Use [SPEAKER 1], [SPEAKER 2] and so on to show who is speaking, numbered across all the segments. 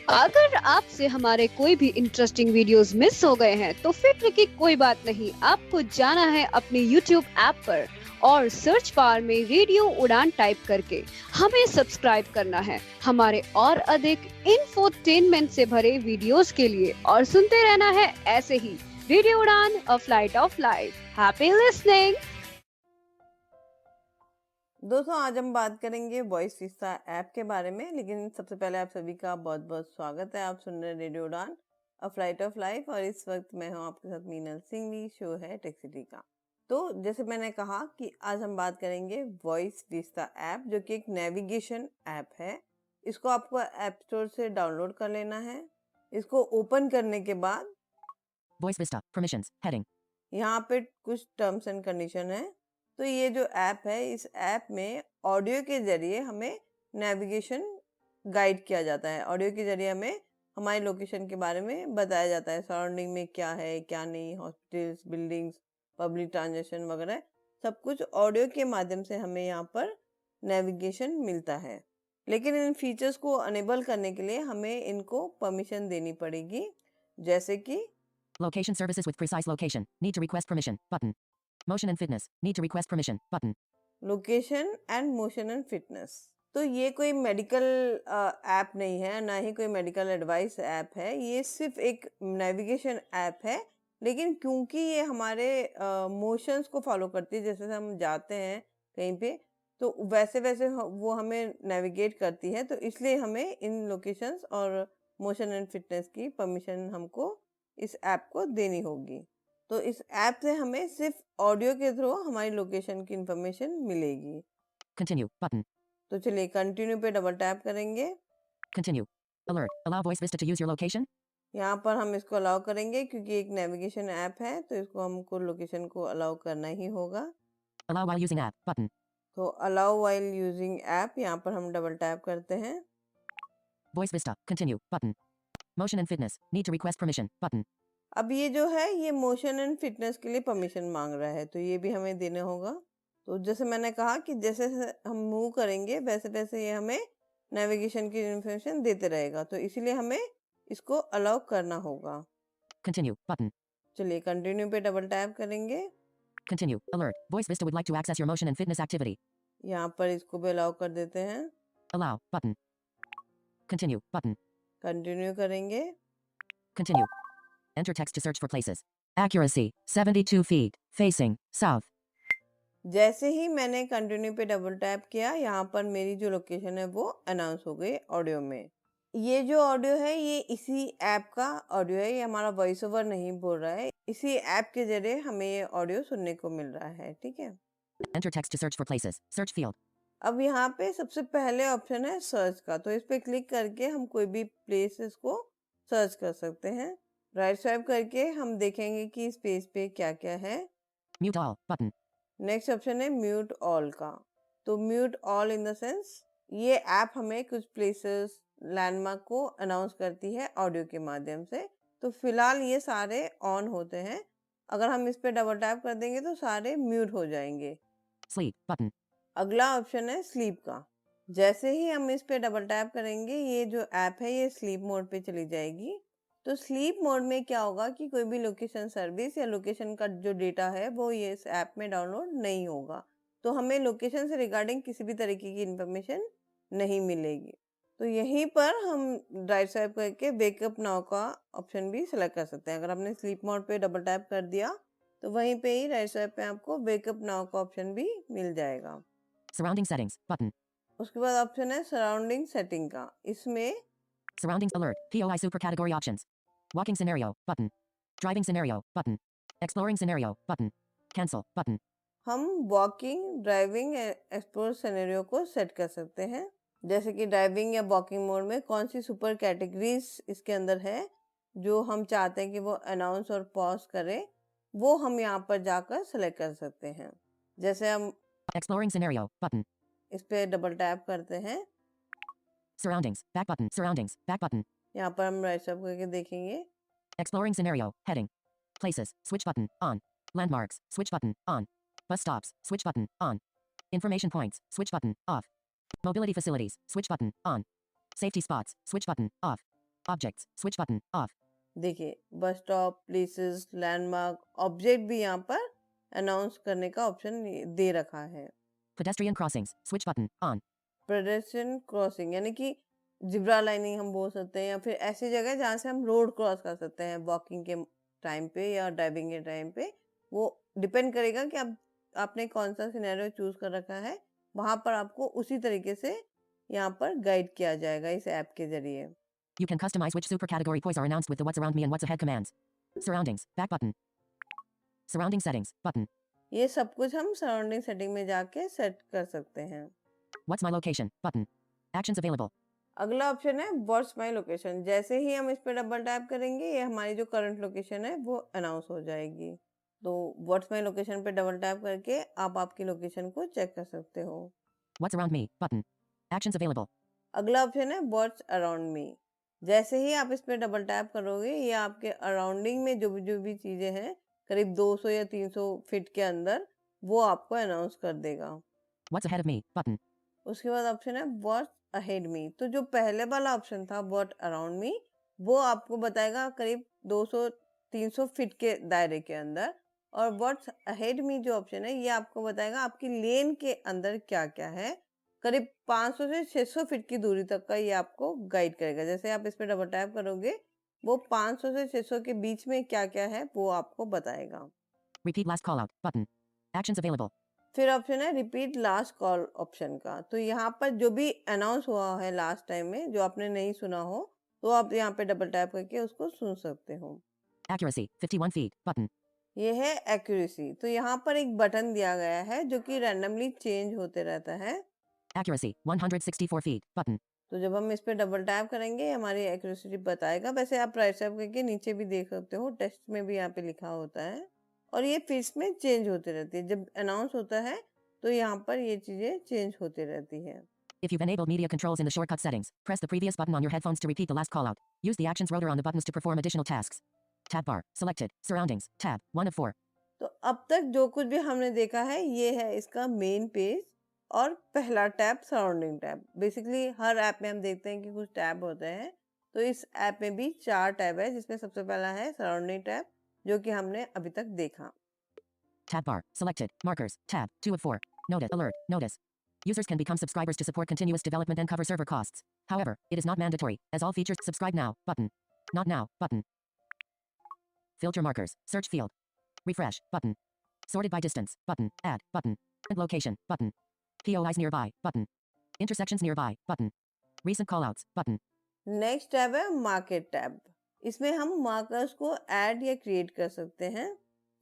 [SPEAKER 1] अगर आपसे हमारे कोई भी इंटरेस्टिंग वीडियोस मिस हो गए हैं तो फिक्र की कोई बात नहीं। आपको जाना है अपने YouTube ऐप पर और सर्च बार में रेडियो उड़ान टाइप करके हमें सब्सक्राइब करना है हमारे और अधिक इंफोटेनमेंट से भरे वीडियोस के लिए, और सुनते रहना है ऐसे ही रेडियो उड़ान, a flight of life. Happy listening.
[SPEAKER 2] दोस्तों, आज हम बात करेंगे वॉइस विस्ता ऐप के बारे में। लेकिन सबसे पहले आप सभी का बहुत बहुत स्वागत है। आप सुन रहे हैं रेडियो उड़ान, अ फ्लाइट ऑफ लाइफ, और इस वक्त मैं हूं आपके साथ मीनल सिंघवी। शो है टेक सिटी का। तो जैसे मैंने कहा कि आज हम बात करेंगे वॉइस विस्ता ऐप, जो कि एक नेविगेशन ऐप है। इसको आपको ऐप स्टोर से डाउनलोड कर लेना है। इसको ओपन करने के बाद
[SPEAKER 3] Voice Vista, Permissions, Heading.
[SPEAKER 2] यहाँ पे कुछ टर्म्स एंड कंडीशन है। तो ये जो ऐप है, इस ऐप में ऑडियो के जरिए हमें नेविगेशन गाइड किया जाता है। ऑडियो के जरिए हमें हमारी लोकेशन के बारे में बताया जाता है, सराउंडिंग में क्या है क्या नहीं, हॉस्पिटल्स, बिल्डिंग्स, पब्लिक ट्रांजेक्शन वगैरह सब कुछ ऑडियो के माध्यम से हमें यहाँ पर नेविगेशन मिलता है। लेकिन इन फीचर्स को अनेबल करने के लिए हमें इनको परमिशन देनी पड़ेगी, जैसे कि
[SPEAKER 3] Location services with precise location. Need to request permission. Button. Motion and fitness. Need to request permission. Button.
[SPEAKER 2] Location and motion and fitness. तो ये कोई मेडिकल ऐप नहीं है, ना ही कोई मेडिकल एडवाइस ऐप है। ये सिर्फ एक नेविगेशन ऐप है। लेकिन क्योंकि ये हमारे मोशंस को फॉलो करती है, जैसे हम जाते हैं कहीं पे तो वैसे वैसे वो हमें नेविगेट करती है, तो इसलिए हमें इन लोकेशंस और मोशन एंड फिटनेस की परमिशन हमको इस ऐप को देनी होगी। तो इस ऐप से हमें सिर्फ ऑडियो के थ्रू हमारी लोकेशन की इंफॉर्मेशन मिलेगी।
[SPEAKER 3] Continue. Button.
[SPEAKER 2] तो चलिए कंटिन्यू पे डबल टैप करेंगे।
[SPEAKER 3] Continue. Alert. Allow Voice Vista to use your location.
[SPEAKER 2] यहाँ पर हम इसको अलाउ करेंगे क्योंकि एक नेविगेशन ऐप है, तो इसको हमको लोकेशन को अलाउ करना ही होगा।
[SPEAKER 3] Allow while using app. Button.
[SPEAKER 2] तो अलाउ वाइल यूजिंग ऐप, यहाँ पर हम डबल टैप करते हैं।
[SPEAKER 3] Voice Vista. Continue. Button. Motion and fitness. Need to request permission. Button.
[SPEAKER 2] अब ये जो है, ये मोशन एंड फिटनेस के लिए परमिशन मांग रहा है, तो ये भी हमें देना होगा। तो जैसे मैंने कहा कि जैसे हम मूव करेंगे वैसे वैसे ये हमें नेविगेशन की इन्फॉर्मेशन देते रहेगा, तो इसीलिए हमें इसको अलाउ करना होगा।
[SPEAKER 3] Continue. Button.
[SPEAKER 2] चलिए कंटिन्यू पे डबल टैप करेंगे।
[SPEAKER 3] Continue. Alert. Voice Vista would like to access your motion and fitness activity.
[SPEAKER 2] यहाँ पर इसको भी अलाउ कर देते हैं।
[SPEAKER 3] Allow. Button. Continue. Button.
[SPEAKER 2] Continue करेंगे।
[SPEAKER 3] Continue. Enter text to search for places. Accuracy. 72 feet. Facing. South.
[SPEAKER 2] जैसे ही मैंने कंटिन्यू पे डबल टैप किया, यहाँ पर मेरी जो लोकेशन है वो अनाउंस हो गई ऑडियो में। ये जो ऑडियो है ये इसी ऐप का ऑडियो है, ये हमारा वॉइस ओवर नहीं बोल रहा है। इसी ऐप के जरिए हमें ये ऑडियो सुनने को मिल रहा है। ठीक है।
[SPEAKER 3] Enter text to search for places. Search field.
[SPEAKER 2] अब यहाँ पे सबसे पहले ऑप्शन है सर्च का, तो इस पे क्लिक करके हम कोई भी प्लेसेस को सर्च कर सकते हैं। राइट स्वाइप करके हम देखेंगे कि इस पेज पे क्या क्या है।
[SPEAKER 3] Mute all. Button.
[SPEAKER 2] Next option है म्यूट ऑल का। तो mute all in the sense ये ऐप हमें कुछ प्लेसेस, लैंडमार्क को अनाउंस करती है ऑडियो के माध्यम से। तो फिलहाल ये सारे ऑन होते हैं। अगर हम इस पे डबल टैप कर देंगे तो सारे म्यूट हो जाएंगे।
[SPEAKER 3] Sleep. Button.
[SPEAKER 2] अगला ऑप्शन है स्लीप का। जैसे ही हम इस पे डबल टैप करेंगे, ये जो ऐप है ये स्लीप मोड पे चली जाएगी। तो स्लीप मोड में क्या होगा कि कोई भी लोकेशन सर्विस या लोकेशन का जो डेटा है वो ये इस ऐप में डाउनलोड नहीं होगा। तो हमें लोकेशन से रिगार्डिंग किसी भी तरीके की इंफॉर्मेशन नहीं मिलेगी। तो यहीं पर हम राइट स्वाइप करके वेकअप नाउ का ऑप्शन भी सिलेक्ट कर सकते हैं। अगर आपने स्लीप मोड पे डबल टैप कर दिया तो वहीं पे ही राइट स्वाइप पे आपको वेकअप नाउ का ऑप्शन भी मिल जाएगा।
[SPEAKER 3] Surrounding settings. Button.
[SPEAKER 2] उसके बाद ऑप्शन है सराउंडिंग सेटिंग का। इसमें
[SPEAKER 3] Surroundings alert. POI super category options. Walking scenario. Button. Driving scenario. Button. Exploring scenario. Button. Cancel. Button.
[SPEAKER 2] हम वॉकिंग, ड्राइविंग, एक्सप्लोर सिनेरियो को सेट कर सकते हैं। जैसे कि ड्राइविंग या वॉकिंग मोड में कौन सी सुपर कैटेगरीज इसके अंदर है जो हम चाहते हैं कि वो अनाउंस और पॉज करे, वो हम यहाँ पर जाकर सेलेक्ट कर सकते हैं। जैसे हम
[SPEAKER 3] Exploring scenario. Button.
[SPEAKER 2] इस पे डबल टैप करते हैं।
[SPEAKER 3] Surroundings. Back button. Surroundings. Back button.
[SPEAKER 2] यहाँ पर हम राइट स्वाइप करके देखेंगे।
[SPEAKER 3] Exploring scenario. Heading. Places. Switch button. On. Landmarks. Switch button. On. Bus stops. Switch button. On. Information points. Switch button. Off. Mobility facilities. Switch button. On. Safety spots. Switch button. Off. Objects. Switch button. Off.
[SPEAKER 2] देखिए bus stop, places, landmark, object भी यहाँ पर announce करने का option दे रखा है।
[SPEAKER 3] Pedestrian crossings. Switch button. On.
[SPEAKER 2] Pedestrian crossing यानी कि जिब्रा लाइनिंग हम बोल सकते हैं, या फिर ऐसी जगह जहाँ से हम रोड क्रॉस कर सकते हैं वॉकिंग के टाइम पे या ड्राइविंग के टाइम पे। वो डिपेंड करेगा कि आपने कौन सा सिनेरियो चूज कर रखा है, वहां पर आपको उसी तरीके से यहाँ पर गाइड किया जाएगा इस ऐप के जरिए।
[SPEAKER 3] You can customize which supercategory points are announced with the What's Around Me and What's Ahead commands. Surroundings. Back button. Surrounding settings. Button.
[SPEAKER 2] ये सब कुछ हम सराउंडिंग सेटिंग में जाके सेट कर सकते हैं।
[SPEAKER 3] What's my location? Button. Actions available.
[SPEAKER 2] अगला ऑप्शन है व्हाट्स माय लोकेशन। जैसे ही हम इस पे डबल टैप करेंगे, ये हमारी जो करंट लोकेशन है वो अनाउंस हो जाएगी। तो व्हाट्स माय लोकेशन पे डबल टैप करके आप आपकी लोकेशन को चेक कर सकते हो।
[SPEAKER 3] What's around me? Button. Actions available.
[SPEAKER 2] अगला ऑप्शन है व्हाट्स अराउंड मी। जैसे ही आप इस पे डबल टैप करोगे, ये आपके अराउंडिंग में जो भी चीजें हैं करीब 200 या 300 फीट के अंदर, वो आपको अनाउंस कर देगा।
[SPEAKER 3] What's ahead of me? Button.
[SPEAKER 2] उसके बाद ऑप्शन है व्हाट्स अहेड मी। तो जो पहले वाला ऑप्शन था व्हाट अराउंड मी, वो आपको बताएगा करीब 200-300 फीट के दायरे के अंदर, और व्हाट्स अहेड मी जो ऑप्शन है ये आपको बताएगा आपकी लेन के अंदर क्या क्या है। करीब 500 से 600 फीट की दूरी तक का ये आपको गाइड करेगा। जैसे आप इस पे डबल टैप करोगे, वो 500 से 600 के बीच में क्या क्या है वो आपको बताएगा।
[SPEAKER 3] Repeat last call out. Button. Actions available.
[SPEAKER 2] फिर ऑप्शन है रिपीट लास्ट कॉल ऑप्शन का। तो यहाँ पर जो भी अनाउंस हुआ है लास्ट टाइम में, जो आपने नहीं सुना हो, तो आप यहाँ पे डबल टैप करके उसको सुन सकते हो।
[SPEAKER 3] Accuracy. 51 feet. Button.
[SPEAKER 2] ये है एक्यूरेसी। तो यहाँ पर एक बटन दिया गया है जो कि रैंडमली चेंज होते रहता है।
[SPEAKER 3] Accuracy. 164 feet. Button.
[SPEAKER 2] तो जब हम इस पे डबल टैप करेंगे, हमारी एक्यूरेसी बताएगा। वैसे आप राइट टैप करके नीचे भी देख सकते हो, टेक्स्ट में भी यहाँ पे लिखा होता है, और ये फीड्स में चेंज होती रहती है। जब अनाउंस होता है तो यहाँ पर ये चीजें चेंज होती रहती है।
[SPEAKER 3] If you've enabled media controls in the shortcut settings, press the previous button on your headphones to repeat the last call out. Use the actions rotor on the buttons to perform additional tasks. Tab bar. Selected. Surroundings. Tab. 1 of 4.
[SPEAKER 2] तो अब तक जो कुछ भी हमने देखा है, ये है इसका मेन पेज और पहला टैब सराउंडिंग टैब। बेसिकली हर ऐप में हम देखते हैं कि कुछ टैब होते हैं, तो इस ऐप में भी 4 टैब है, जिसमें सबसे पहला है सराउंडिंग टैब, जो कि हमने अभी तक देखा।
[SPEAKER 3] Tab bar. Selected. Markers. Tab. 2 of 4. Notice. Alert. Notice. Users can become subscribers to support continuous development and cover server costs. However, it is not mandatory, as all features. Subscribe now. Button. Not now. Button. Filter markers. Search field. Refresh. Button. Sorted by distance. Button. Add. Button. And location. Button. POIs nearby. Button. Intersections nearby. Button. Recent callouts. Button.
[SPEAKER 2] Next tab है market tab. इसमें हम markers को add या create कर सकते हैं,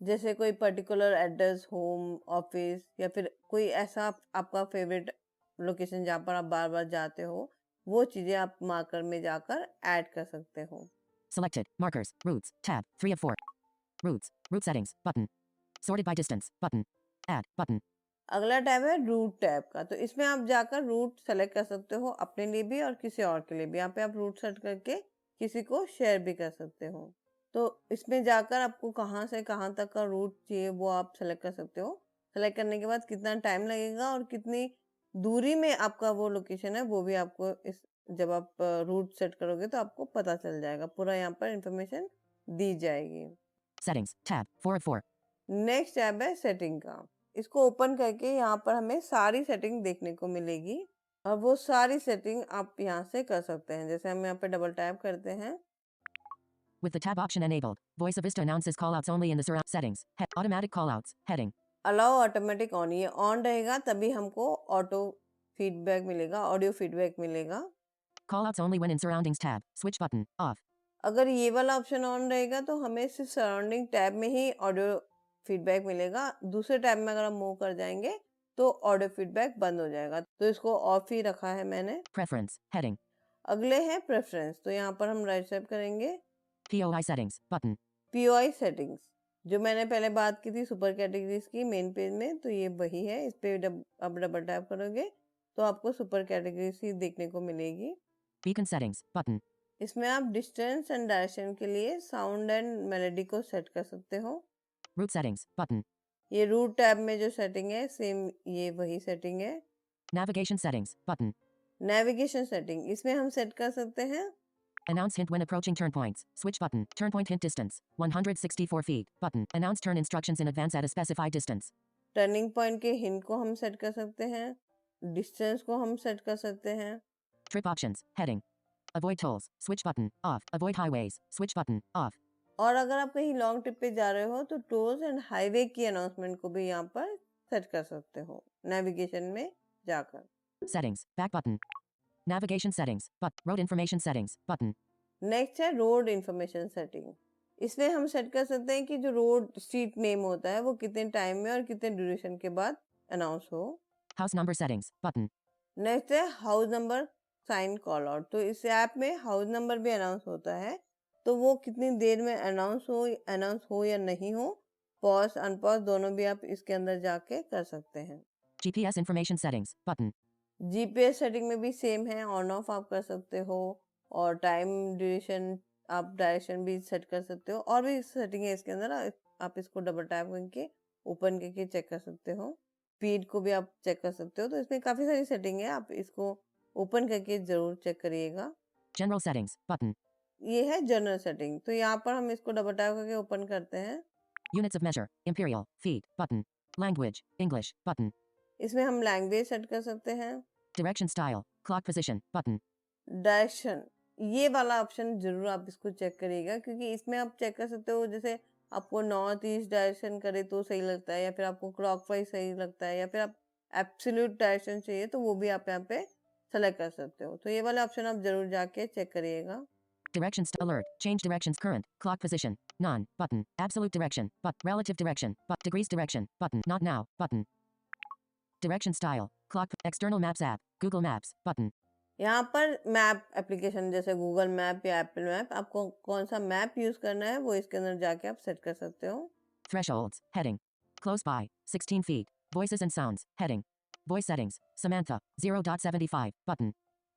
[SPEAKER 2] जैसे कोई पर्टिकुलर एड्रेस, होम, ऑफिस, या फिर कोई ऐसा आपका फेवरेट लोकेशन जहाँ पर आप बार बार जाते हो, वो चीजें आप मार्कर में जाकर ऐड कर सकते हो।
[SPEAKER 3] Selected. Markers. Routes. Tab. 3 of 4. Routes. Route settings. Button. Sorted by distance. Button. Add. Button.
[SPEAKER 2] अगला टैब है रूट टैब का। तो इसमें आप जाकर रूट सेलेक्ट कर सकते हो, अपने लिए भी और किसी और के लिए भी। यहाँ पे आप रूट सेट करके किसी को शेयर भी कर सकते हो। तो इसमें जाकर आपको कहाँ से कहाँ तक का रूट चाहिए वो आप सेलेक्ट कर सकते हो। सेलेक्ट करने के बाद कितना टाइम लगेगा और कितनी दूरी में आपका वो लोकेशन है, वो भी आपको इस जब आप रूट सेट करोगे तो आपको पता चल जाएगा। पूरा यहाँ पर इंफॉर्मेशन दी जाएगी।
[SPEAKER 3] Settings. Tab. 4 of 4.
[SPEAKER 2] Next tab है सेटिंग का। इसको ओपन करके यहाँ पर हमें सारी सेटिंग देखने को मिलेगी, और वो सारी सेटिंग आप यहाँ से कर सकते हैं। जैसे हम यहाँ पे डबल टैप करते हैं,
[SPEAKER 3] With the tab option enabled, Voice of Vista announces callouts only in the surround settings. Automatic callouts. Heading.
[SPEAKER 2] Allow automatic on, ये ऑन रहेगा तभी हमको ऑटो फीडबैक मिलेगा, ऑडियो फीडबैक मिलेगा।
[SPEAKER 3] Callouts only when in surroundings tab. Switch button. Off.
[SPEAKER 2] अगर ये वाला option on रहेगा तो हमें सिर्फ सराउंडिंग टैब में ही ऑडियो फीडबैक मिलेगा। दूसरे टैब में अगर हम मूव कर जाएंगे तो ऑडियो फीडबैक बंद हो जाएगा। तो इसको ऑफ ही रखा है मैंने।
[SPEAKER 3] Preference. Heading.
[SPEAKER 2] अगले है प्रेफरेंस। तो यहाँ पर हम राइट टैप करेंगे,
[SPEAKER 3] POI settings. Button.
[SPEAKER 2] POI settings, जो मैंने पहले बात की थी सुपर कैटेगरीज की मेन पेज में, तो ये वही है। इस पे आप डबल टैप करोगे तो आपको सुपर कैटेगरीज ही देखने को मिलेगी।
[SPEAKER 3] Beacon settings. Button.
[SPEAKER 2] इसमें आप डिस्टेंस एंड डायरेक्शन के लिए साउंड एंड मेलोडी को सेट कर सकते हो।
[SPEAKER 3] Route settings. Button.
[SPEAKER 2] ये रूट टैब में जो सेटिंग है सेम ये वही सेटिंग है।
[SPEAKER 3] Navigation settings. Button.
[SPEAKER 2] Navigation setting, इसमें हम सेट कर सकते हैं
[SPEAKER 3] Announce hint when approaching turn points. Switch button. Turn point hint distance. 164 feet. Button. Announce turn instructions in advance at a specified distance.
[SPEAKER 2] Turning point के hint को हम set कर सकते हैं, डिस्टेंस को हम सेट कर सकते हैं।
[SPEAKER 3] Trip options. Heading. Avoid tolls. Switch button. Off. Avoid highways. Switch button. Off.
[SPEAKER 2] और अगर आप कहीं लॉन्ग ट्रिप पे जा रहे हो तो टोल्स एंड हाईवे की अनाउंसमेंट को भी यहाँ पर सेट कर सकते हो नेविगेशन में जाकर।
[SPEAKER 3] Settings. Back button. Navigation settings. Road information settings. Button.
[SPEAKER 2] Next है रोड इंफॉर्मेशन सेटिंग। इसमें हम सेट कर सकते हैं कि जो रोड स्ट्रीट नेम होता है वो कितने टाइम में और कितने ड्यूरेशन के बाद अनाउंस हो।
[SPEAKER 3] House number settings. Button.
[SPEAKER 2] Next है house number sign call out. तो इस ऐप में हाउस नंबर भी अनाउंस होता है, तो वो कितनी देर में अनाउंस हो या नहीं हो, पॉज अनपॉज दोनों भी आप इसके अंदर जाके कर सकते हैं।
[SPEAKER 3] GPS information settings. Button.
[SPEAKER 2] GPS setting में भी सेम है, ऑन ऑफ आप कर सकते हो और टाइम ड्यूरेशन आप डायरेक्शन भी सेट कर सकते हो और भी सेटिंग है इसके अंदर। आप इसको डबल टैप करके ओपन करके चेक कर सकते हो, स्पीड को भी आप चेक कर सकते हो। तो इसमें काफ़ी सारी सेटिंग है, आप इसको ओपन करके ज़रूर चेक करिएगा।
[SPEAKER 3] General settings. Button.
[SPEAKER 2] ये है जनरल सेटिंग। तो यहाँ पर हम इसको डबल टैप करके ओपन करते हैं।
[SPEAKER 3] Units of measure. Imperial. Feet. Button. Language. English. Button.
[SPEAKER 2] इसमें हम लैंग्वेज सेट कर सकते हैं।
[SPEAKER 3] Direction style. Clock position. Button.
[SPEAKER 2] Direction, ये वाला ऑप्शन जरूर आप इसको चेक करिएगा, क्योंकि इसमें आप चेक कर सकते हो जैसे आपको नॉर्थ ईस्ट डायरेक्शन करे तो सही लगता है, या फिर आपको क्लॉकवाइज सही लगता है, या फिर आप एब्सोल्यूट डायरेक्शन चाहिए तो वो भी आप यहाँ पे सेलेक्ट कर सकते हो। तो ये वाला ऑप्शन आप जरूर जाके चेक करिएगा।
[SPEAKER 3] Directions alert. Change directions current. Clock position. None. Button. Absolute direction. Relative direction. Degrees direction. Button. Not now. Button. Direction style. Clock. External maps app. Google Maps. Button.
[SPEAKER 2] यहाँ पर मैप एप्लीकेशन जैसे Google map या Apple map, आपको कौन सा map use करना है वो इसके अंदर जाके आप सेट कर सकते हो।
[SPEAKER 3] Thresholds. Heading. Close by. 16 feet. Voices and sounds. Heading. Voice settings. Samantha. 0.75. Button.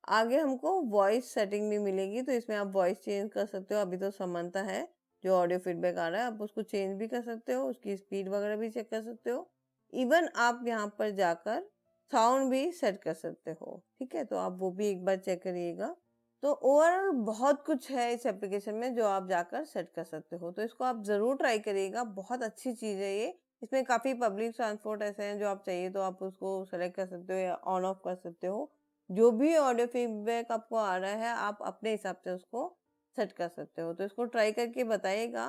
[SPEAKER 2] आगे हमको वॉइस सेटिंग भी मिलेगी, तो इसमें आप वॉइस चेंज कर सकते हो। अभी तो समंता है जो ऑडियो फीडबैक आ रहा है, आप उसको चेंज भी कर सकते हो, उसकी स्पीड वगैरह भी चेक कर सकते हो। इवन आप यहाँ पर जाकर साउंड भी सेट कर सकते हो, ठीक है। तो आप वो भी एक बार चेक करिएगा। तो ओवरऑल बहुत कुछ है इस एप्लीकेशन में जो आप जाकर सेट कर सकते हो, तो इसको आप ज़रूर ट्राई करिएगा। बहुत अच्छी चीज़ है ये। इसमें काफ़ी पब्लिक ट्रांसपोर्ट ऐसे हैं जो आप चाहिए तो आप उसको सेलेक्ट कर सकते हो या ऑन ऑफ कर सकते हो। जो भी ऑडियो फीडबैक आपको आ रहा है आप अपने हिसाब से उसको सेट कर सकते हो। तो इसको ट्राई करके बताइएगा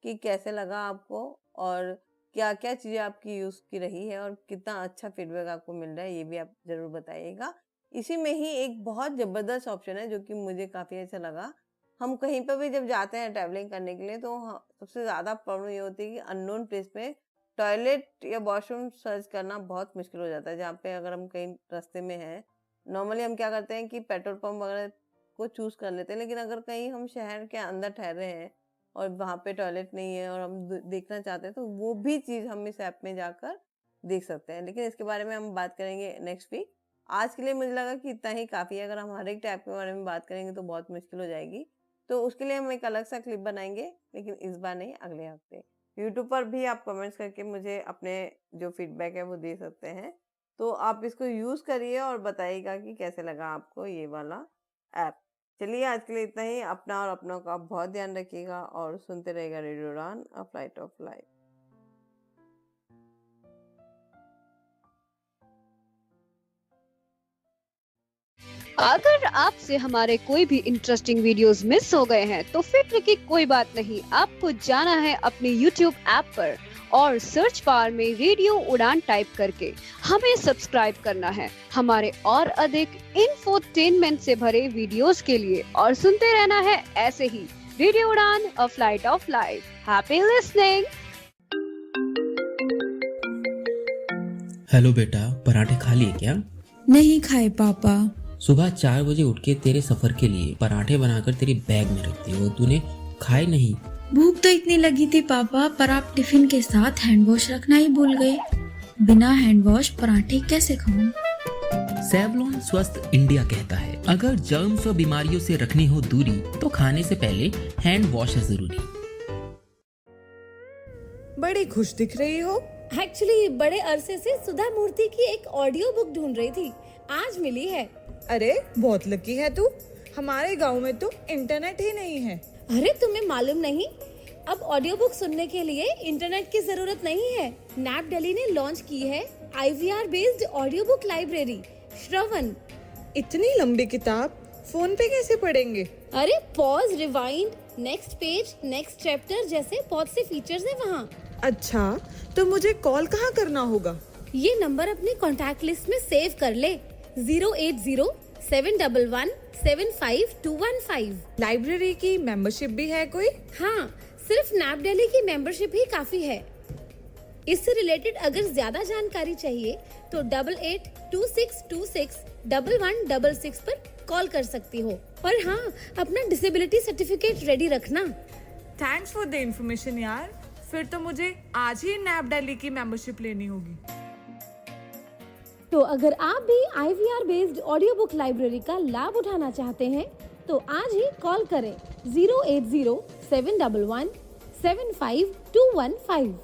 [SPEAKER 2] कि कैसे लगा आपको और क्या क्या चीज़ें आपकी यूज़ की रही है और कितना अच्छा फीडबैक आपको मिल रहा है, ये भी आप ज़रूर बताइएगा। इसी में ही एक बहुत ज़बरदस्त ऑप्शन है जो कि मुझे काफ़ी अच्छा लगा। हम कहीं पर भी जब जाते हैं ट्रैवलिंग करने के लिए तो सबसे ज़्यादा प्रॉब्लम ये होती है कि अननोन प्लेस में टॉयलेट या वॉशरूम सर्च करना बहुत मुश्किल हो जाता है। जहाँ पे अगर हम कहीं रास्ते में हैं, नॉर्मली हम क्या करते हैं कि पेट्रोल पंप वगैरह को चूज़ कर लेते हैं, लेकिन अगर कहीं हम शहर के अंदर ठहरे हैं और वहाँ पे टॉयलेट नहीं है और हम देखना चाहते हैं तो वो भी चीज़ हम इस ऐप में जाकर देख सकते हैं। लेकिन इसके बारे में हम बात करेंगे नेक्स्ट वीक। आज के लिए मुझे लगा कि इतना ही काफ़ी है। अगर हम हर एक टैब के बारे में बात करेंगे तो बहुत मुश्किल हो जाएगी, तो उसके लिए हम एक अलग सा क्लिप बनाएंगे, लेकिन इस बार नहीं, अगले हफ्ते। यूट्यूब पर भी आप कमेंट्स करके मुझे अपने जो फीडबैक है वो दे सकते हैं। तो आप इसको यूज़ करिए और बताइएगा कि कैसे लगा आपको ये वाला ऐप। चलिए आज के लिए इतना ही। अपना और अपनों का बहुत ध्यान रखिएगा और सुनते रहिएगा रेडियो उड़ान, अ फ्लाइट ऑफ लाइफ।
[SPEAKER 1] अगर आपसे हमारे कोई भी इंटरेस्टिंग वीडियोस मिस हो गए हैं तो फिक्र की कोई बात नहीं। आपको जाना है अपने YouTube ऐप पर और सर्च बार में रेडियो उड़ान टाइप करके हमें सब्सक्राइब करना है हमारे और अधिक इंफोटेनमेंट से भरे वीडियोस के लिए, और सुनते रहना है ऐसे ही रेडियो उड़ान, a flight of life. Happy listening.
[SPEAKER 4] Hello बेटा, पराठे खा लिए क्या?
[SPEAKER 5] नहीं खाए पापा।
[SPEAKER 4] सुबह 4 बजे उठ के तेरे सफर के लिए पराठे बनाकर तेरी बैग में रखती हो, तूने खाए नहीं।
[SPEAKER 5] भूख तो इतनी लगी थी पापा, पर आप टिफिन के साथ हैंड वॉश रखना ही भूल गए। बिना हैंड वॉश पराठे कैसे खाऊं?
[SPEAKER 4] सेवलॉन स्वस्थ इंडिया कहता है, अगर जर्म्स और बीमारियों से रखनी हो दूरी तो खाने से पहले हैंड वॉश है जरूरी।
[SPEAKER 6] बड़ी खुश दिख रही हो।
[SPEAKER 7] एक्चुअली बड़े अरसे से सुधा मूर्ति की एक ऑडियो बुक ढूंढ रही थी, आज मिली है।
[SPEAKER 6] अरे बहुत लकी है तू। हमारे गांव में तो इंटरनेट ही नहीं है।
[SPEAKER 7] अरे तुम्हें मालूम नहीं, अब ऑडियो बुक सुनने के लिए इंटरनेट की जरूरत नहीं है। नैप दिल्ली ने लॉन्च की है IVR based audio book library Shravan.
[SPEAKER 6] इतनी लंबी किताब फोन पे कैसे पढ़ेंगे?
[SPEAKER 7] अरे pause, rewind, next page, next chapter जैसे बहुत से फीचर्स हैं वहाँ।
[SPEAKER 6] अच्छा, तो मुझे कॉल कहाँ करना होगा?
[SPEAKER 7] ये नंबर अपने कॉन्टैक्ट लिस्ट में सेव कर ले, 08071175215।
[SPEAKER 6] लाइब्रेरी की मेंबरशिप भी है कोई?
[SPEAKER 7] हाँ, सिर्फ नैप दिल्ली की मेंबरशिप ही काफी है। इससे रिलेटेड अगर ज्यादा जानकारी चाहिए तो 8826261166 पर कॉल कर सकती हो। और हाँ, अपना डिसेबिलिटी सर्टिफिकेट रेडी रखना।
[SPEAKER 6] थैंक्स फॉर द इन्फॉर्मेशन यार। फिर तो मुझे आज ही नैप दिल्ली की मेंबरशिप लेनी होगी।
[SPEAKER 7] तो अगर आप भी IVR based audio book library का लाभ उठाना चाहते हैं तो आज ही कॉल करें 08071175215।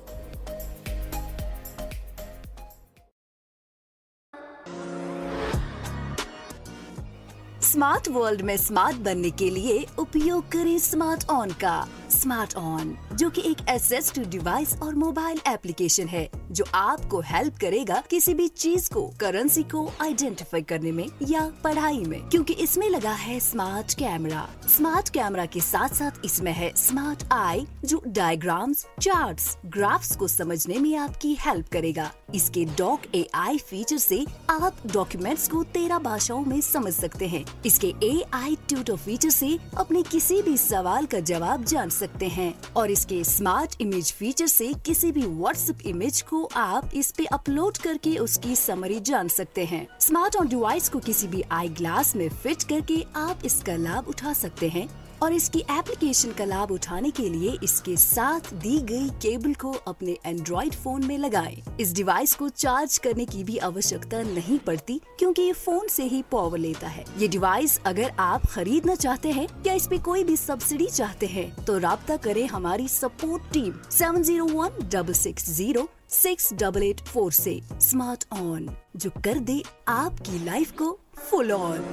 [SPEAKER 8] स्मार्ट वर्ल्ड में स्मार्ट बनने के लिए उपयोग करें स्मार्ट ऑन का। स्मार्ट ऑन, जो कि एक एक्सेस टू डिवाइस और मोबाइल एप्लीकेशन है जो आपको हेल्प करेगा किसी भी चीज को, करेंसी को आइडेंटिफाई करने में या पढ़ाई में, क्योंकि इसमें लगा है स्मार्ट कैमरा। स्मार्ट कैमरा के साथ साथ इसमें है स्मार्ट आई, जो डायग्राम्स, चार्ट्स, ग्राफ्स को समझने में आपकी हेल्प करेगा। इसके डॉक AI फीचर से आप डॉक्यूमेंट्स को 13 भाषाओं में समझ सकते हैं। इसके AI ट्यूटर फीचर से अपने किसी भी सवाल का जवाब जान सकते हैं और इसके स्मार्ट इमेज फीचर से किसी भी व्हाट्सएप इमेज को आप इस पे अपलोड करके उसकी समरी जान सकते हैं। स्मार्ट ऑन डिवाइस को किसी भी आई ग्लास में फिट करके आप इसका लाभ उठा सकते हैं और इसकी एप्लीकेशन का लाभ उठाने के लिए इसके साथ दी गई केबल को अपने एंड्रॉइड फोन में लगाएं। इस डिवाइस को चार्ज करने की भी आवश्यकता नहीं पड़ती क्योंकि ये फोन से ही पावर लेता है। ये डिवाइस अगर आप खरीदना चाहते हैं या इस पे कोई भी सब्सिडी चाहते हैं तो राब्ता करें हमारी सपोर्ट टीम 7016606884 से। स्मार्ट ऑन, जो कर दे आपकी लाइफ को फुल ऑन।